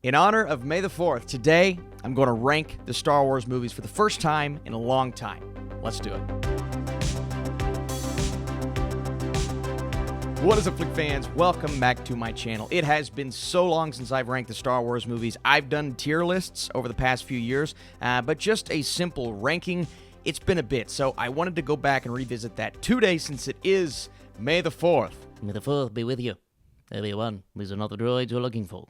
In honor of May the 4th, today I'm going to rank the Star Wars movies for the first time in a long time. Let's do it. What is up, Flick fans? Welcome back to my channel. It has been so long since I've ranked the Star Wars movies. I've done tier lists over the past few years, but just a simple ranking, it's been a bit. So I wanted to go back and revisit that today since it is May the 4th. May the 4th be with you. Everyone, these are not the droids you're looking for.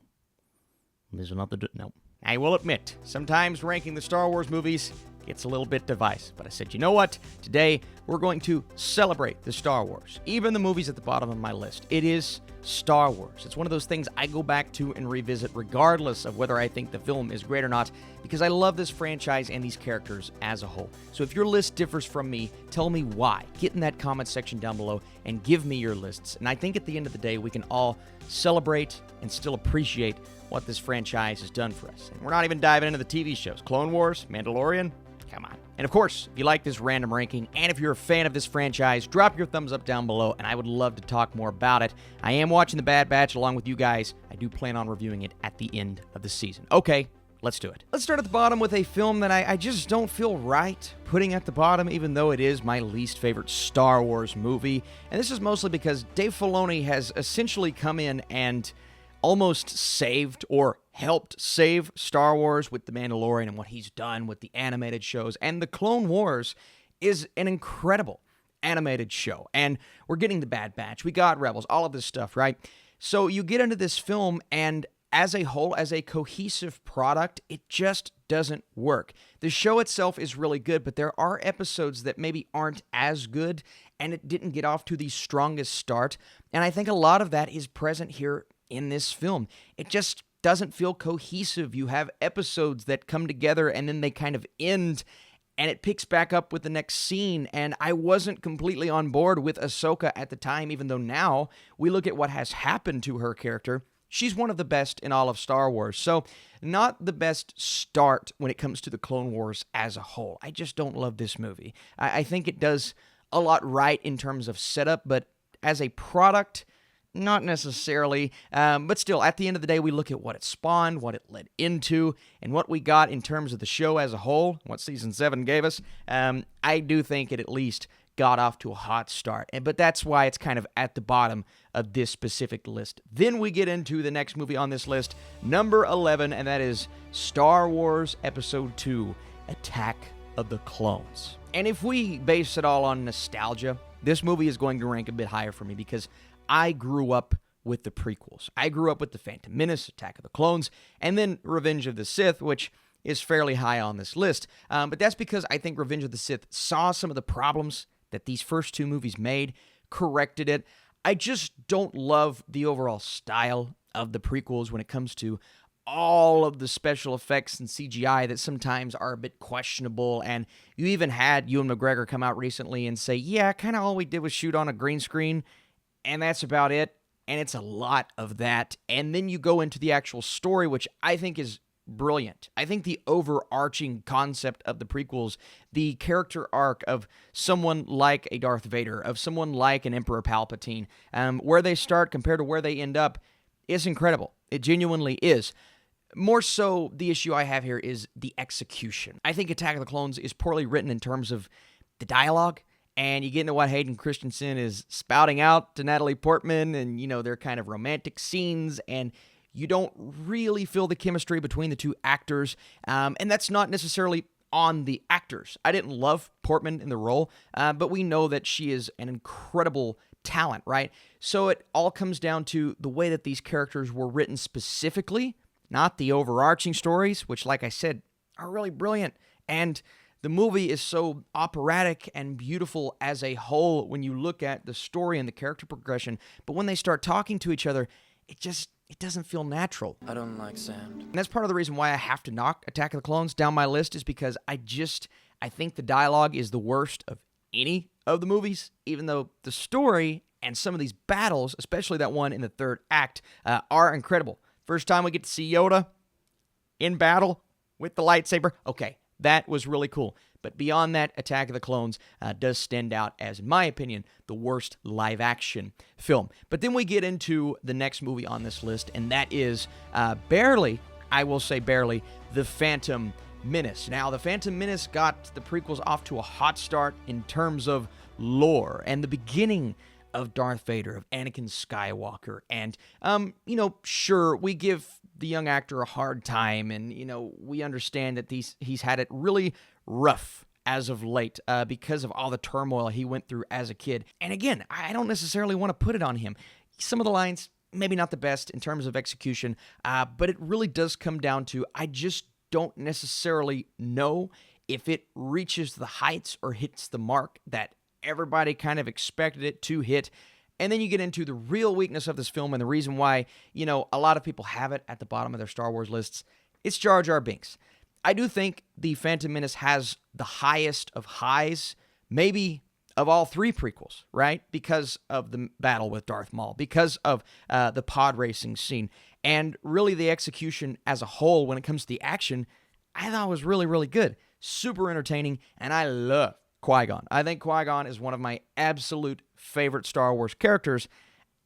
These are not the no. I will admit, sometimes ranking the Star Wars movies gets a little bit divisive, but I said, you know what? Today, we're going to celebrate the Star Wars, even the movies at the bottom of my list. It is Star Wars. It's one of those things I go back to and revisit regardless of whether I think the film is great or not, because I love this franchise and these characters as a whole. So if your list differs from me, tell me why. Get in that comment section down below and give me your lists. And I think at the end of the day, we can all celebrate and still appreciate what this franchise has done for us. And we're not even diving into the TV shows. Clone Wars, Mandalorian, come on. And of course, if you like this random ranking, and if you're a fan of this franchise, drop your thumbs up down below, and I would love to talk more about it. I am watching The Bad Batch along with you guys. I do plan on reviewing it at the end of the season. Okay, let's do it. Let's start at the bottom with a film that I just don't feel right putting at the bottom, even though it is my least favorite Star Wars movie. And this is mostly because Dave Filoni has essentially come in and almost saved or helped save Star Wars with The Mandalorian, and what he's done with the animated shows. And The Clone Wars is an incredible animated show. And we're getting The Bad Batch. We got Rebels, all of this stuff, right? So you get into this film, and as a whole, as a cohesive product, it just doesn't work. The show itself is really good, but there are episodes that maybe aren't as good, and it didn't get off to the strongest start. And I think a lot of that is present here in this film. It just doesn't feel cohesive. You have episodes that come together and then they kind of end, and it picks back up with the next scene. And I wasn't completely on board with Ahsoka at the time, even though now we look at what has happened to her character. She's one of the best in all of Star Wars. So not the best start when it comes to the Clone Wars as a whole. I just don't love this movie. I think it does a lot right in terms of setup, but as a product, not necessarily, but still, at the end of the day, we look at what it spawned, what it led into, and what we got in terms of the show as a whole, what Season 7 gave us. I do think it at least got off to a hot start, but that's why it's kind of at the bottom of this specific list. Then we get into the next movie on this list, number 11, and that is Star Wars Episode 2, Attack of the Clones. And if we base it all on nostalgia, this movie is going to rank a bit higher for me because I grew up with the prequels. I grew up with The Phantom Menace, Attack of the Clones, and then Revenge of the Sith, which is fairly high on this list. But that's because I think Revenge of the Sith saw some of the problems that these first two movies made, corrected it. I just don't love the overall style of the prequels when it comes to all of the special effects and CGI that sometimes are a bit questionable. And you even had Ewan McGregor come out recently and say, yeah, kind of all we did was shoot on a green screen, and that's about it, and it's a lot of that. And then you go into the actual story, which I think is brilliant. I think the overarching concept of the prequels, the character arc of someone like a Darth Vader, of someone like an Emperor Palpatine, where they start compared to where they end up, is incredible. It genuinely is. More so, the issue I have here is the execution. I think Attack of the Clones is poorly written in terms of the dialogue. And you get into what Hayden Christensen is spouting out to Natalie Portman, and, you know, their kind of romantic scenes, and you don't really feel the chemistry between the two actors. And that's not necessarily on the actors. I didn't love Portman in the role, but we know that she is an incredible talent, right? So it all comes down to the way that these characters were written specifically, not the overarching stories, which, like I said, are really brilliant. And the movie is so operatic and beautiful as a whole when you look at the story and the character progression, but when they start talking to each other, it doesn't feel natural. I don't like sand. And that's part of the reason why I have to knock Attack of the Clones down my list, is because I think the dialogue is the worst of any of the movies, even though the story and some of these battles, especially that one in the third act, are incredible. First time we get to see Yoda in battle with the lightsaber, okay, that was really cool. But beyond that, Attack of the Clones does stand out as, in my opinion, the worst live-action film. But then we get into the next movie on this list, and that is barely, I will say barely, The Phantom Menace. Now, The Phantom Menace got the prequels off to a hot start in terms of lore and the beginning of Darth Vader, of Anakin Skywalker. And, sure, we give the young actor a hard time, and, we understand that he's had it really rough as of late because of all the turmoil he went through as a kid. And again, I don't necessarily want to put it on him. Some of the lines, maybe not the best in terms of execution, but it really does come down to, I just don't necessarily know if it reaches the heights or hits the mark that everybody kind of expected it to hit. And then you get into the real weakness of this film and the reason why, a lot of people have it at the bottom of their Star Wars lists. It's Jar Jar Binks. I do think The Phantom Menace has the highest of highs, maybe of all three prequels, right? Because of the battle with Darth Maul, because of the pod racing scene, and really the execution as a whole when it comes to the action, I thought was really, really good. Super entertaining, and I love Qui-Gon. I think Qui-Gon is one of my absolute favorite Star Wars characters.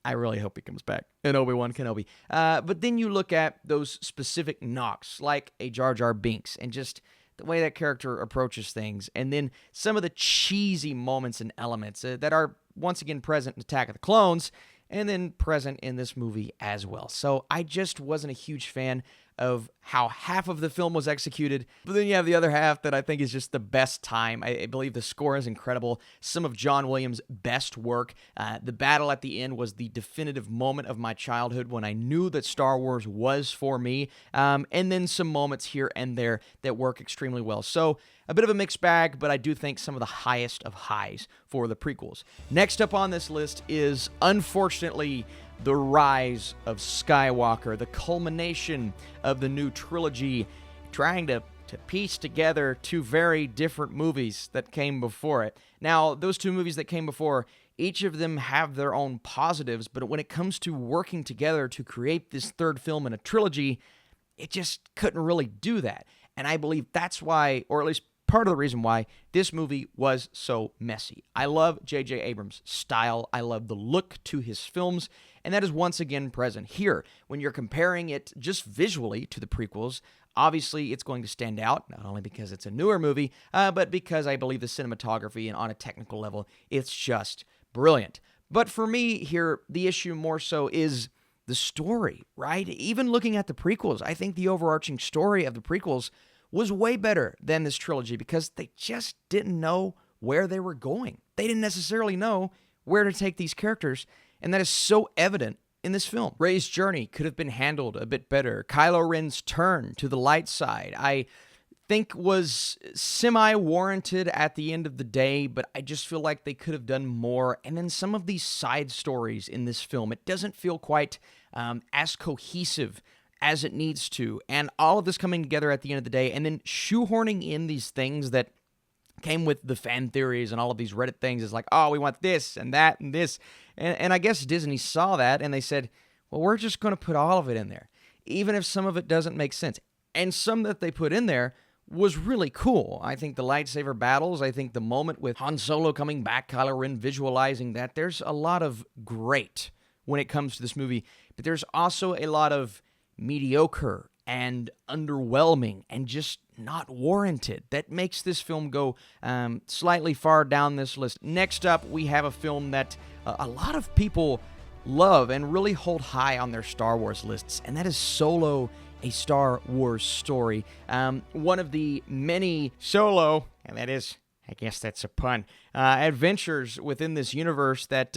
I really hope he comes back in Obi-Wan Kenobi. But then you look at those specific knocks, like a Jar Jar Binks, and just the way that character approaches things, and then some of the cheesy moments and elements that are once again present in Attack of the Clones, and then present in this movie as well. So I just wasn't a huge fan of how half of the film was executed, but then you have the other half that I think is just the best time. I believe the score is incredible. Some of John Williams' best work. The battle at the end was the definitive moment of my childhood when I knew that Star Wars was for me, and then some moments here and there that work extremely well. So a bit of a mixed bag, but I do think some of the highest of highs for the prequels. Next up on this list is, unfortunately, The Rise of Skywalker, the culmination of the new trilogy, trying to piece together two very different movies that came before it. Now, those two movies that came before, each of them have their own positives, but when it comes to working together to create this third film in a trilogy, it just couldn't really do that. And I believe that's why, or at least part of the reason why, this movie was so messy. I love J.J. Abrams' style. I love the look to his films, and that is once again present here. When you're comparing it just visually to the prequels, obviously it's going to stand out, not only because it's a newer movie, but because I believe the cinematography and on a technical level, it's just brilliant. But for me here, the issue more so is the story, right? Even looking at the prequels, I think the overarching story of the prequels was way better than this trilogy because they just didn't know where they were going. They didn't necessarily know where to take these characters, and that is so evident in this film. Rey's journey could have been handled a bit better. Kylo Ren's turn to the light side, I think, was semi-warranted at the end of the day, but I just feel like they could have done more. And then some of these side stories in this film, it doesn't feel quite as cohesive as it needs to, and all of this coming together at the end of the day, and then shoehorning in these things that came with the fan theories and all of these Reddit things is like, oh, we want this and that and this, and I guess Disney saw that, and they said, well, we're just going to put all of it in there, even if some of it doesn't make sense, and some that they put in there was really cool. I think the lightsaber battles, I think the moment with Han Solo coming back, Kylo Ren visualizing that, there's a lot of great when it comes to this movie, but there's also a lot of mediocre and underwhelming and just not warranted that makes this film go slightly far down this list. Next up, we have a film that a lot of people love and really hold high on their Star Wars lists, and that is Solo, a Star Wars story. One of the many solo, and that is, I guess that's a pun, adventures within this universe that,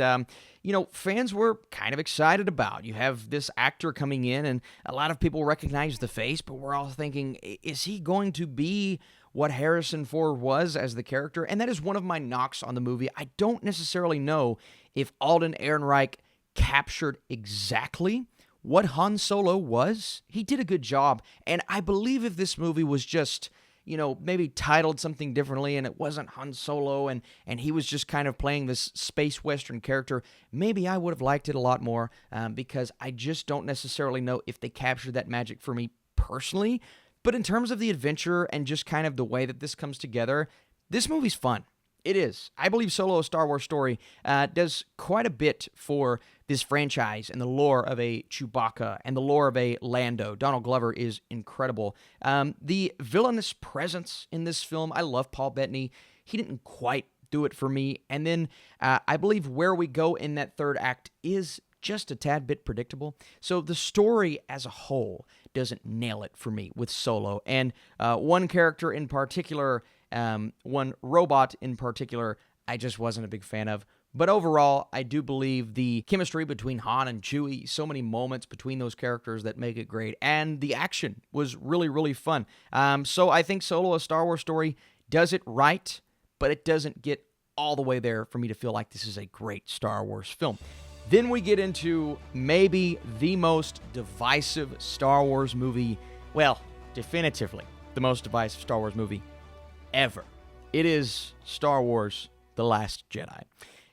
fans were kind of excited about. You have this actor coming in, and a lot of people recognize the face, but we're all thinking, is he going to be what Harrison Ford was as the character? And that is one of my knocks on the movie. I don't necessarily know if Alden Ehrenreich captured exactly what Han Solo was. He did a good job, and I believe if this movie was just maybe titled something differently and it wasn't Han Solo and he was just kind of playing this space western character, maybe I would have liked it a lot more because I just don't necessarily know if they captured that magic for me personally. But in terms of the adventure and just kind of the way that this comes together, this movie's fun. It is. I believe Solo: A Star Wars Story does quite a bit for this franchise and the lore of a Chewbacca and the lore of a Lando. Donald Glover is incredible. The villainous presence in this film, I love Paul Bettany. He didn't quite do it for me. And then I believe where we go in that third act is just a tad bit predictable. So the story as a whole doesn't nail it for me with Solo. And one character in particular, one robot in particular, I just wasn't a big fan of. But overall, I do believe the chemistry between Han and Chewie, so many moments between those characters that make it great, and the action was really, really fun. So I think Solo: A Star Wars Story does it right, but it doesn't get all the way there for me to feel like this is a great Star Wars film. Then we get into maybe the most divisive Star Wars movie, well, definitively the most divisive Star Wars movie ever. It is Star Wars: The Last Jedi.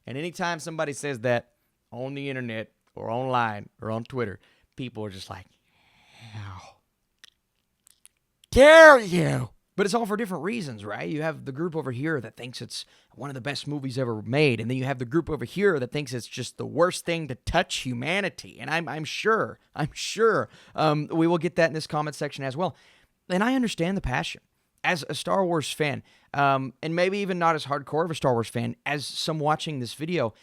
And anytime somebody says that on the internet or online or on Twitter, people are just like, how dare you? But it's all for different reasons, right? You have the group over here that thinks it's one of the best movies ever made, and then you have the group over here that thinks it's just the worst thing to touch humanity. And I'm sure we will get that in this comment section as well. And I understand the passion. As a Star Wars fan, and maybe even not as hardcore of a Star Wars fan as some watching this video,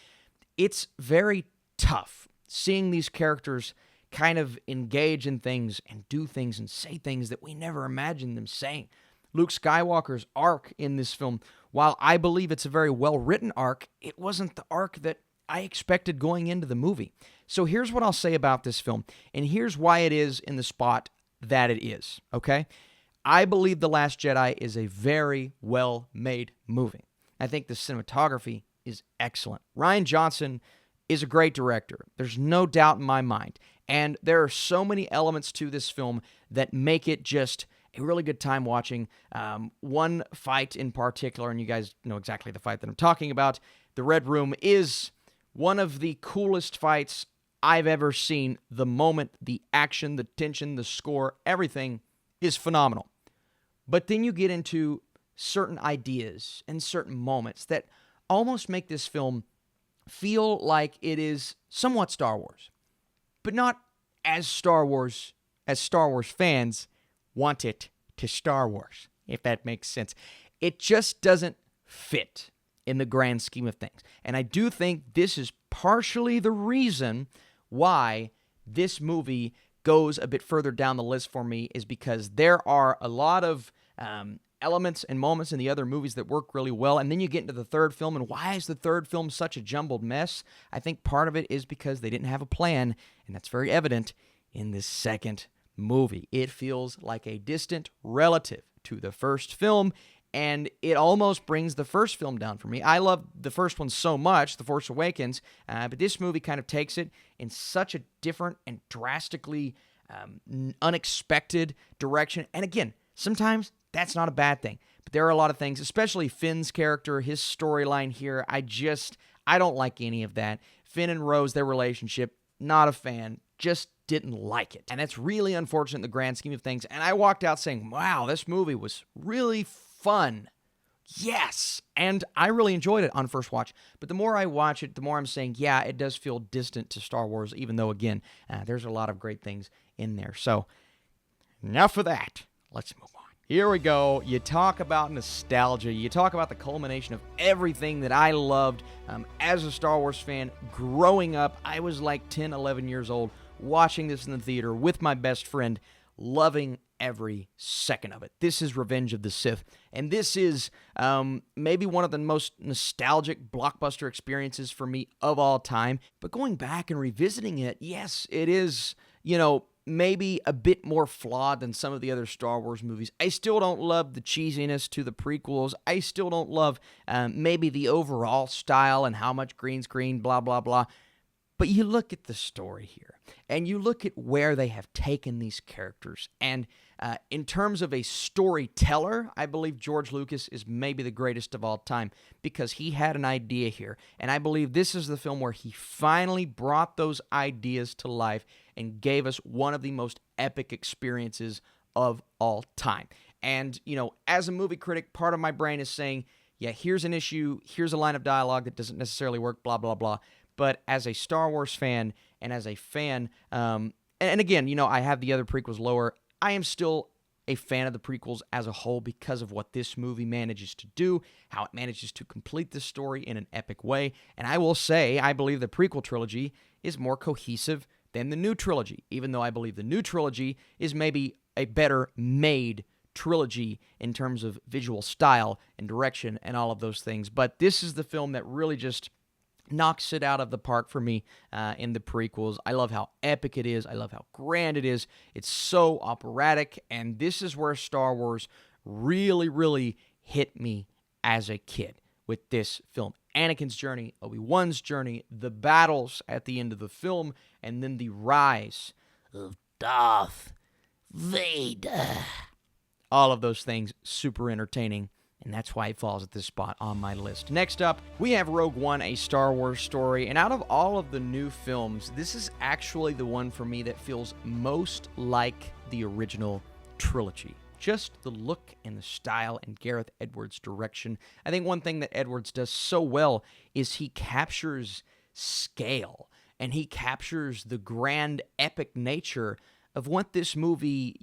it's very tough seeing these characters kind of engage in things and do things and say things that we never imagined them saying. Luke Skywalker's arc in this film, while I believe it's a very well-written arc, it wasn't the arc that I expected going into the movie. So here's what I'll say about this film, and here's why it is in the spot that it is, okay? I believe The Last Jedi is a very well-made movie. I think the cinematography is excellent. Rian Johnson is a great director. There's no doubt in my mind. And there are so many elements to this film that make it just a really good time watching. One fight in particular, and you guys know exactly the fight that I'm talking about, the Red Room is one of the coolest fights I've ever seen. The moment, the action, the tension, the score, everything is phenomenal. But then you get into certain ideas and certain moments that almost make this film feel like it is somewhat Star Wars, but not as Star Wars as Star Wars fans want it to Star Wars, if that makes sense. It just doesn't fit in the grand scheme of things. And I do think this is partially the reason why this movie goes a bit further down the list for me, is because there are a lot of elements and moments in the other movies that work really well, and then you get into the third film, and why is the third film such a jumbled mess? I think part of it is because they didn't have a plan, and that's very evident in this second movie. It feels like a distant relative to the first film, and it almost brings the first film down for me. I love the first one so much, The Force Awakens, but this movie kind of takes it in such a different and drastically unexpected direction. And again, sometimes that's not a bad thing, but there are a lot of things, especially Finn's character, his storyline here. I don't like any of that. Finn and Rose, their relationship, not a fan, just didn't like it. And that's really unfortunate in the grand scheme of things. And I walked out saying, wow, this movie was really fun. Yes. And I really enjoyed it on first watch. But the more I watch it, the more I'm saying, yeah, it does feel distant to Star Wars, even though, again, there's a lot of great things in there. So enough of that. Let's move on. Here we go. You talk about nostalgia. You talk about the culmination of everything that I loved as a Star Wars fan growing up. I was like 10, 11 years old watching this in the theater with my best friend, loving every second of it. This is Revenge of the Sith, and this is maybe one of the most nostalgic blockbuster experiences for me of all time. But going back and revisiting it, yes, it is, maybe a bit more flawed than some of the other Star Wars movies. I still don't love the cheesiness to the prequels. I still don't love maybe the overall style and how much green screen, blah, blah, blah. But you look at the story here, and you look at where they have taken these characters, and in terms of a storyteller, I believe George Lucas is maybe the greatest of all time, because he had an idea here, and I believe this is the film where he finally brought those ideas to life and gave us one of the most epic experiences of all time. And, as a movie critic, part of my brain is saying, yeah, here's an issue, here's a line of dialogue that doesn't necessarily work, blah, blah, blah. But as a Star Wars fan and as a fan, and again, I have the other prequels lower, I am still a fan of the prequels as a whole because of what this movie manages to do, how it manages to complete the story in an epic way. And I will say, I believe the prequel trilogy is more cohesive than the new trilogy, even though I believe the new trilogy is maybe a better made trilogy in terms of visual style and direction and all of those things. But this is the film that really just knocks it out of the park for me in the prequels. I love how epic it is. I love how grand it is. It's so operatic, and this is where Star Wars really, really hit me as a kid with this film. Anakin's journey, Obi-Wan's journey, the battles at the end of the film, and then the rise of Darth Vader. All of those things, super entertaining. And that's why it falls at this spot on my list. Next up, we have Rogue One, a Star Wars story. And out of all of the new films, this is actually the one for me that feels most like the original trilogy. Just the look and the style and Gareth Edwards' direction. I think one thing that Edwards does so well is he captures scale. And he captures the grand, epic nature of what this movie,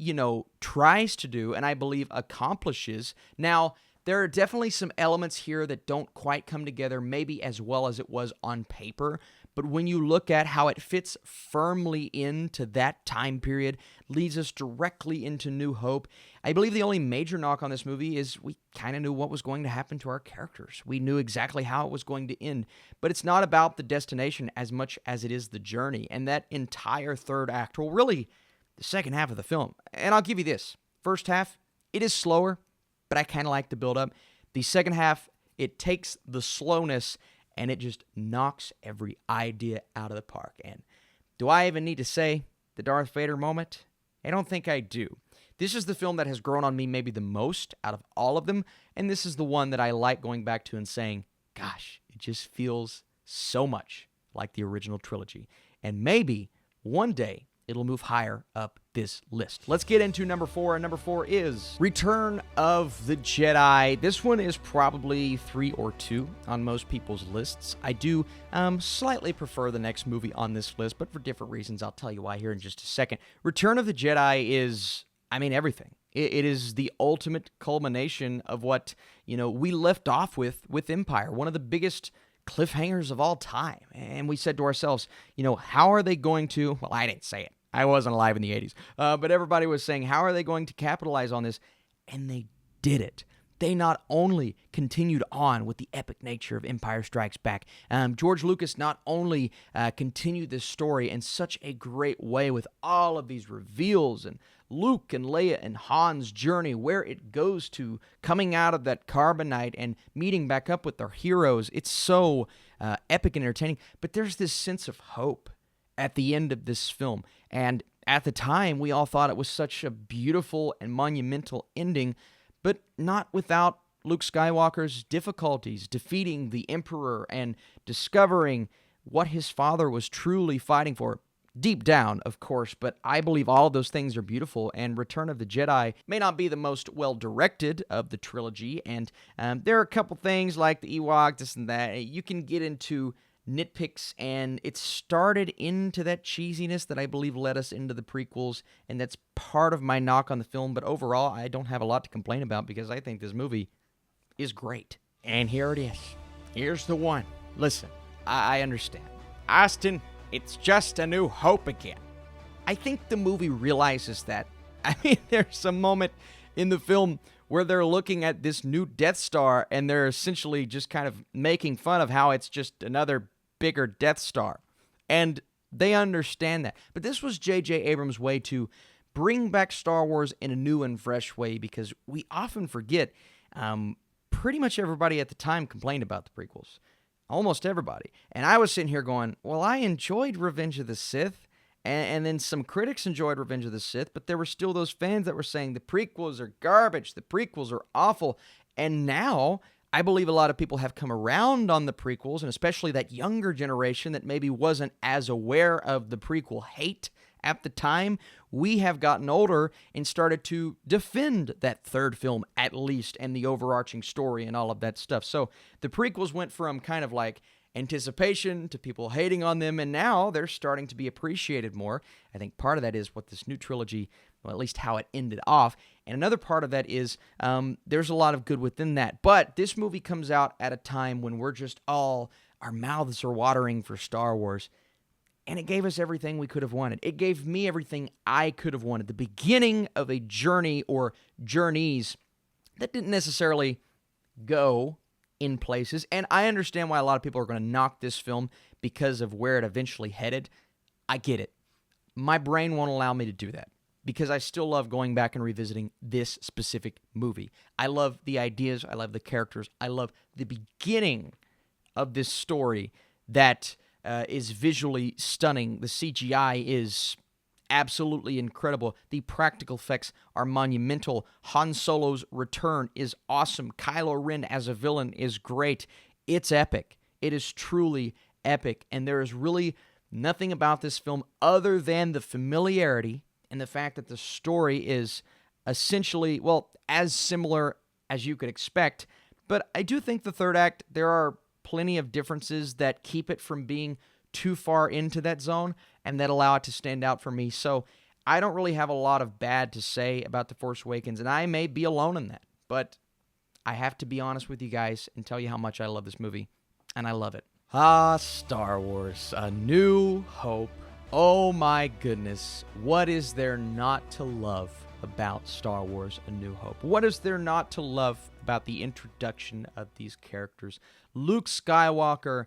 tries to do, and I believe accomplishes. Now, there are definitely some elements here that don't quite come together maybe as well as it was on paper, but when you look at how it fits firmly into that time period, leads us directly into New Hope. I believe the only major knock on this movie is we kind of knew what was going to happen to our characters. We knew exactly how it was going to end, but it's not about the destination as much as it is the journey, and that entire third act, well, really, the second half of the film. And I'll give you this. First half, it is slower, but I kind of like the build-up. The second half, it takes the slowness and it just knocks every idea out of the park. And do I even need to say the Darth Vader moment? I don't think I do. This is the film that has grown on me maybe the most out of all of them, and this is the one that I like going back to and saying, gosh, it just feels so much like the original trilogy. And maybe one day it'll move higher up this list. Let's get into number 4, and number 4 is Return of the Jedi. This one is probably 3 or 2 on most people's lists. I do slightly prefer the next movie on this list, but for different reasons. I'll tell you why here in just a second. Return of the Jedi is, everything. It is the ultimate culmination of what, we left off with Empire, one of the biggest cliffhangers of all time. And we said to ourselves, how are they going to, well, I didn't say it. I wasn't alive in the 80s. But everybody was saying, how are they going to capitalize on this? And they did it. They not only continued on with the epic nature of Empire Strikes Back, George Lucas not only continued this story in such a great way with all of these reveals and Luke and Leia and Han's journey, where it goes to coming out of that carbonite and meeting back up with their heroes. It's so epic and entertaining, but there's this sense of hope at the end of this film. And at the time, we all thought it was such a beautiful and monumental ending, but not without Luke Skywalker's difficulties defeating the Emperor and discovering what his father was truly fighting for. Deep down, of course, but I believe all of those things are beautiful, and Return of the Jedi may not be the most well-directed of the trilogy, and there are a couple things like the Ewok, this and that. You can get into nitpicks, and it started into that cheesiness that I believe led us into the prequels, and that's part of my knock on the film, but overall, I don't have a lot to complain about because I think this movie is great. And here it is. Here's the one. Listen, I understand. Austin, it's just A New Hope again. I think the movie realizes that. There's a moment in the film where they're looking at this new Death Star and they're essentially just kind of making fun of how it's just another bigger Death Star. And they understand that. But this was J.J. Abrams' way to bring back Star Wars in a new and fresh way, because we often forget pretty much everybody at the time complained about the prequels. Almost everybody. And I was sitting here going, well, I enjoyed Revenge of the Sith, and then some critics enjoyed Revenge of the Sith, but there were still those fans that were saying the prequels are garbage, the prequels are awful. And now, I believe a lot of people have come around on the prequels, and especially that younger generation that maybe wasn't as aware of the prequel hate At the time, we have gotten older and started to defend that third film, at least, and the overarching story and all of that stuff. So the prequels went from kind of like anticipation to people hating on them, and now they're starting to be appreciated more. I think part of that is what this new trilogy, well, at least how it ended off, and another part of that is there's a lot of good within that. But this movie comes out at a time when we're just all, our mouths are watering for Star Wars, and it gave us everything we could have wanted. It gave me everything I could have wanted. The beginning of a journey or journeys that didn't necessarily go in places. And I understand why a lot of people are going to knock this film because of where it eventually headed. I get it. My brain won't allow me to do that because I still love going back and revisiting this specific movie. I love the ideas. I love the characters. I love the beginning of this story that is visually stunning. The CGI is absolutely incredible. The practical effects are monumental. Han Solo's return is awesome. Kylo Ren as a villain is great. It's epic. It is truly epic. And there is really nothing about this film other than the familiarity and the fact that the story is essentially, well, as similar as you could expect. But I do think the third act, there are plenty of differences that keep it from being too far into that zone and that allow it to stand out for me. So I don't really have a lot of bad to say about The Force Awakens, and I may be alone in that. But I have to be honest with you guys and tell you how much I love this movie, and I love it. Star Wars, A New Hope. Oh my goodness, what is there not to love about Star Wars, A New Hope? What is there not to love about the introduction of these characters? Luke Skywalker,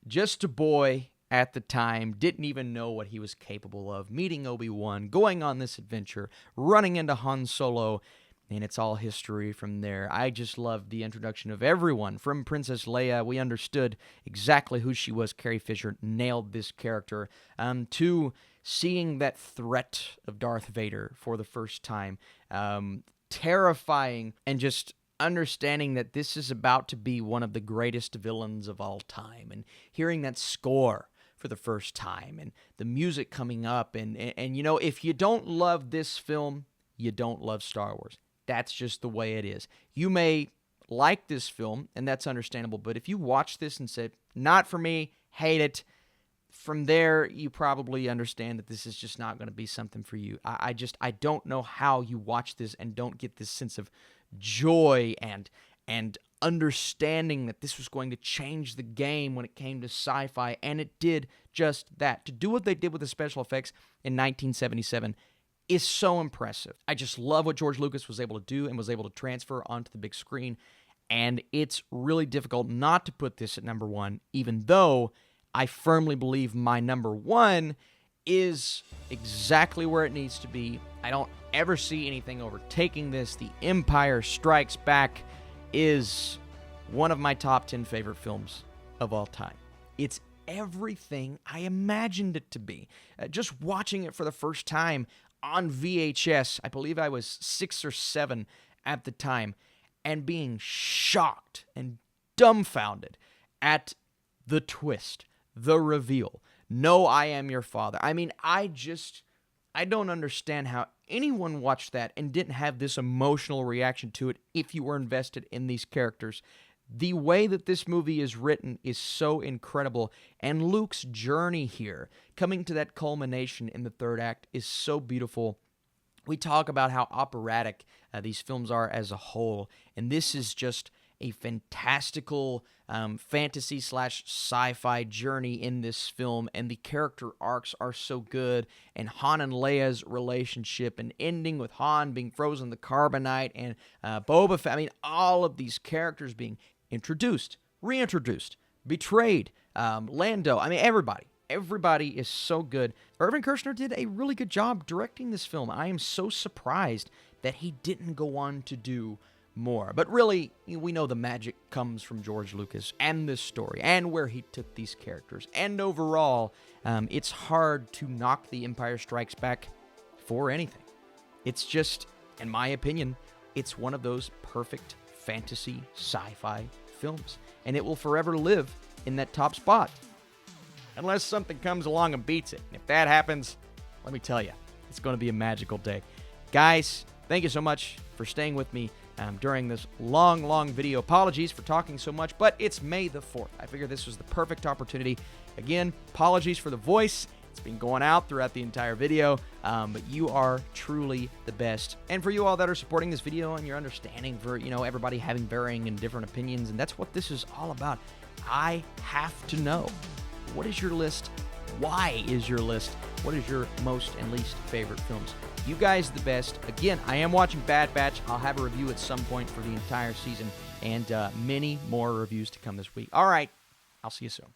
just a boy at the time, didn't even know what he was capable of, meeting Obi-Wan, going on this adventure, running into Han Solo, and it's all history from there. I just love the introduction of everyone. From Princess Leia, we understood exactly who she was. Carrie Fisher nailed this character. To seeing that threat of Darth Vader for the first time, terrifying, and just understanding that this is about to be one of the greatest villains of all time, and hearing that score for the first time, and the music coming up, and you know, if you don't love this film, you don't love Star Wars. That's just the way it is. You may like this film, and that's understandable, but if you watch this and say, not for me, hate it, from there, you probably understand that this is just not going to be something for you. I don't know how you watch this and don't get this sense of joy and understanding that this was going to change the game when it came to sci-fi, and it did just that. To do what they did with the special effects in 1977 is so impressive. I just love what George Lucas was able to do and was able to transfer onto the big screen, and it's really difficult not to put this at number one, even though I firmly believe my number one is exactly where it needs to be. I don't ever see anything overtaking this. The Empire Strikes Back is one of my top 10 favorite films of all time. It's everything I imagined it to be. Just watching it for the first time on VHS, I believe I was 6 or 7 at the time, and being shocked and dumbfounded at the twist, the reveal. No, I am your father. I mean, I don't understand how anyone watched that and didn't have this emotional reaction to it if you were invested in these characters. The way that this movie is written is so incredible, and Luke's journey here, coming to that culmination in the third act, is so beautiful. We talk about how operatic these films are as a whole, and this is just a fantastical fantasy/sci-fi journey in this film, and the character arcs are so good, and Han and Leia's relationship, and ending with Han being frozen in the carbonite, and Boba Fett. I mean, all of these characters being introduced, reintroduced, betrayed, Lando. I mean, everybody is so good. Irvin Kershner did a really good job directing this film. I am so surprised that he didn't go on to do more. But really, we know the magic comes from George Lucas and this story and where he took these characters. And overall, it's hard to knock The Empire Strikes Back for anything. It's just, in my opinion, it's one of those perfect fantasy sci-fi films. And it will forever live in that top spot. Unless something comes along and beats it. And if that happens, let me tell you, it's going to be a magical day. Guys, thank you so much for staying with me during this long video. Apologies for talking so much, but it's May the 4th. I figured this was the perfect opportunity. Again, apologies for the voice. It's been going out throughout the entire video, but you are truly the best. And for you all that are supporting this video and your understanding for, everybody having varying and different opinions, and that's what this is all about. I have to know, what is your list? Why is your list? What is your most and least favorite films? You guys are the best. Again, I am watching Bad Batch. I'll have a review at some point for the entire season, and many more reviews to come this week. All right, I'll see you soon.